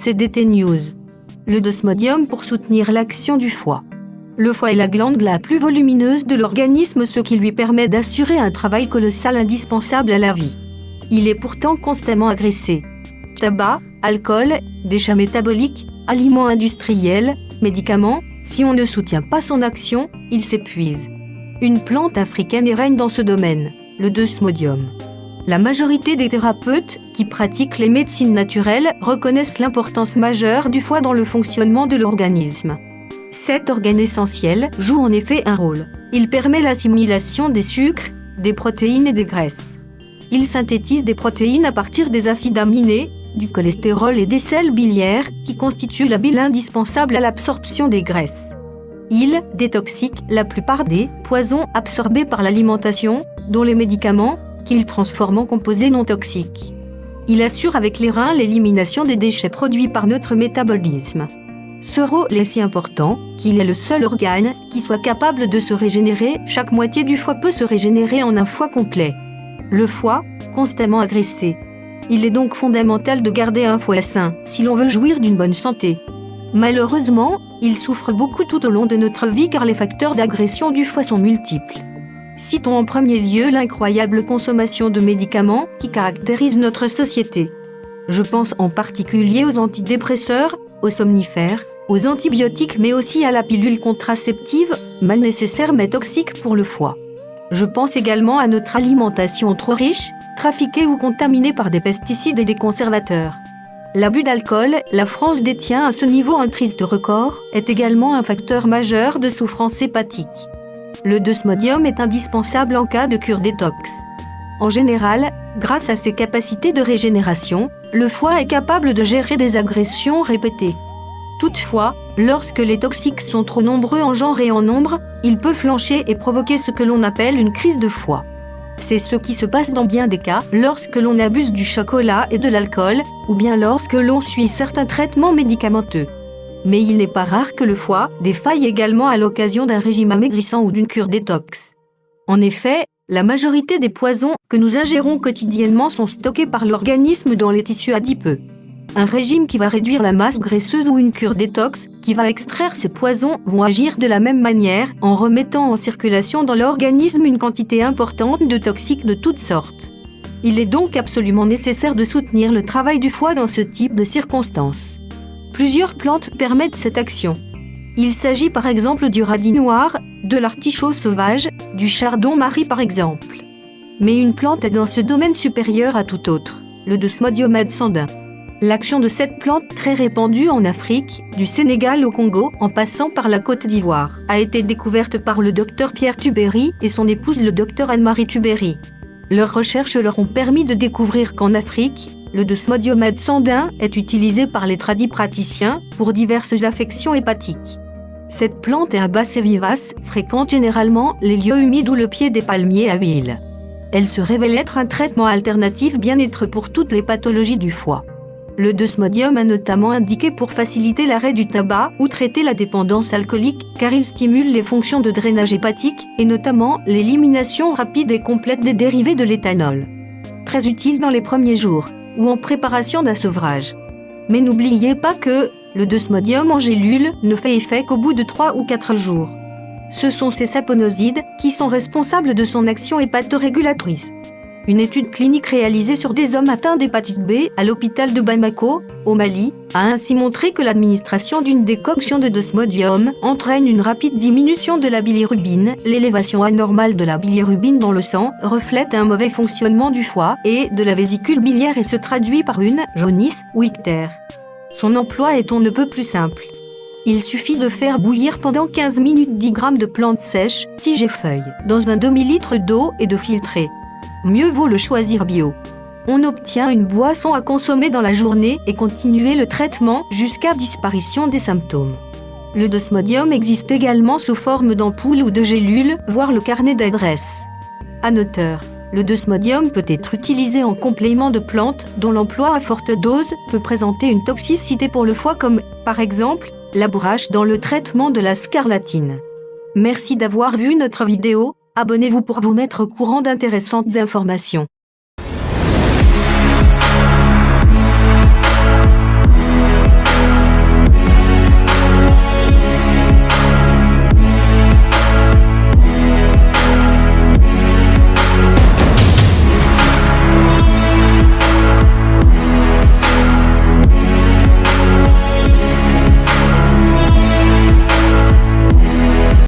CDT News. Le desmodium pour soutenir l'action du foie. Le foie est la glande la plus volumineuse de l'organisme, ce qui lui permet d'assurer un travail colossal indispensable à la vie. Il est pourtant constamment agressé. Tabac, alcool, déchets métaboliques, aliments industriels, médicaments, si on ne soutient pas son action, il s'épuise. Une plante africaine règne dans ce domaine, le desmodium. La majorité des thérapeutes qui pratiquent les médecines naturelles reconnaissent l'importance majeure du foie dans le fonctionnement de l'organisme. Cet organe essentiel joue en effet un rôle. Il permet l'assimilation des sucres, des protéines et des graisses. Il synthétise des protéines à partir des acides aminés, du cholestérol et des sels biliaires qui constituent la bile indispensable à l'absorption des graisses. Il détoxique la plupart des poisons absorbés par l'alimentation, dont les médicaments, qu'il transforme en composés non toxiques. Il assure avec les reins l'élimination des déchets produits par notre métabolisme. Ce rôle est si important qu'il est le seul organe qui soit capable de se régénérer. Chaque moitié du foie peut se régénérer en un foie complet. Le foie, constamment agressé. Il est donc fondamental de garder un foie sain si l'on veut jouir d'une bonne santé. Malheureusement, il souffre beaucoup tout au long de notre vie car les facteurs d'agression du foie sont multiples. Citons en premier lieu l'incroyable consommation de médicaments qui caractérise notre société. Je pense en particulier aux antidépresseurs, aux somnifères, aux antibiotiques mais aussi à la pilule contraceptive, mal nécessaire mais toxique pour le foie. Je pense également à notre alimentation trop riche, trafiquée ou contaminée par des pesticides et des conservateurs. L'abus d'alcool, la France détient à ce niveau un triste record, est également un facteur majeur de souffrance hépatique. Le desmodium est indispensable en cas de cure détox. En général, grâce à ses capacités de régénération, le foie est capable de gérer des agressions répétées. Toutefois, lorsque les toxiques sont trop nombreux en genre et en nombre, il peut flancher et provoquer ce que l'on appelle une crise de foie. C'est ce qui se passe dans bien des cas lorsque l'on abuse du chocolat et de l'alcool, ou bien lorsque l'on suit certains traitements médicamenteux. Mais il n'est pas rare que le foie défaille également à l'occasion d'un régime amaigrissant ou d'une cure détox. En effet, la majorité des poisons que nous ingérons quotidiennement sont stockés par l'organisme dans les tissus adipeux. Un régime qui va réduire la masse graisseuse ou une cure détox qui va extraire ces poisons vont agir de la même manière en remettant en circulation dans l'organisme une quantité importante de toxiques de toutes sortes. Il est donc absolument nécessaire de soutenir le travail du foie dans ce type de circonstances. Plusieurs plantes permettent cette action. Il s'agit par exemple du radis noir, de l'artichaut sauvage, du chardon-marie par exemple. Mais une plante est dans ce domaine supérieur à tout autre, le desmodium adsandin. L'action de cette plante très répandue en Afrique, du Sénégal au Congo, en passant par la Côte d'Ivoire, a été découverte par le docteur Pierre Tubéry et son épouse le docteur Anne-Marie Tubéry. Leurs recherches leur ont permis de découvrir qu'en Afrique, le desmodium adsandin est utilisé par les tradipraticiens pour diverses affections hépatiques. Cette plante herbacée et vivace fréquente généralement les lieux humides ou le pied des palmiers à huile. Elle se révèle être un traitement alternatif bien-être pour toutes les pathologies du foie. Le desmodium est notamment indiqué pour faciliter l'arrêt du tabac ou traiter la dépendance alcoolique car il stimule les fonctions de drainage hépatique et notamment l'élimination rapide et complète des dérivés de l'éthanol. Très utile dans les premiers jours ou en préparation d'un sevrage. Mais n'oubliez pas que le desmodium en gélule ne fait effet qu'au bout de 3 ou 4 jours. Ce sont ces saponosides qui sont responsables de son action hépatorégulatrice. Une étude clinique réalisée sur des hommes atteints d'hépatite B à l'hôpital de Bamako, au Mali, a ainsi montré que l'administration d'une décoction de desmodium entraîne une rapide diminution de la bilirubine. L'élévation anormale de la bilirubine dans le sang reflète un mauvais fonctionnement du foie et de la vésicule biliaire et se traduit par une jaunisse ou ictère. Son emploi est on ne peut plus simple. Il suffit de faire bouillir pendant 15 minutes 10 g de plantes sèches, tiges et feuilles, dans un demi-litre d'eau et de filtrer. Mieux vaut le choisir bio. On obtient une boisson à consommer dans la journée et continuer le traitement jusqu'à disparition des symptômes. Le desmodium existe également sous forme d'ampoules ou de gélules, voire le carnet d'adresse. À noteur, le desmodium peut être utilisé en complément de plantes dont l'emploi à forte dose peut présenter une toxicité pour le foie comme, par exemple, la bourrache dans le traitement de la scarlatine. Merci d'avoir vu notre vidéo. Abonnez-vous pour vous mettre au courant d'intéressantes informations.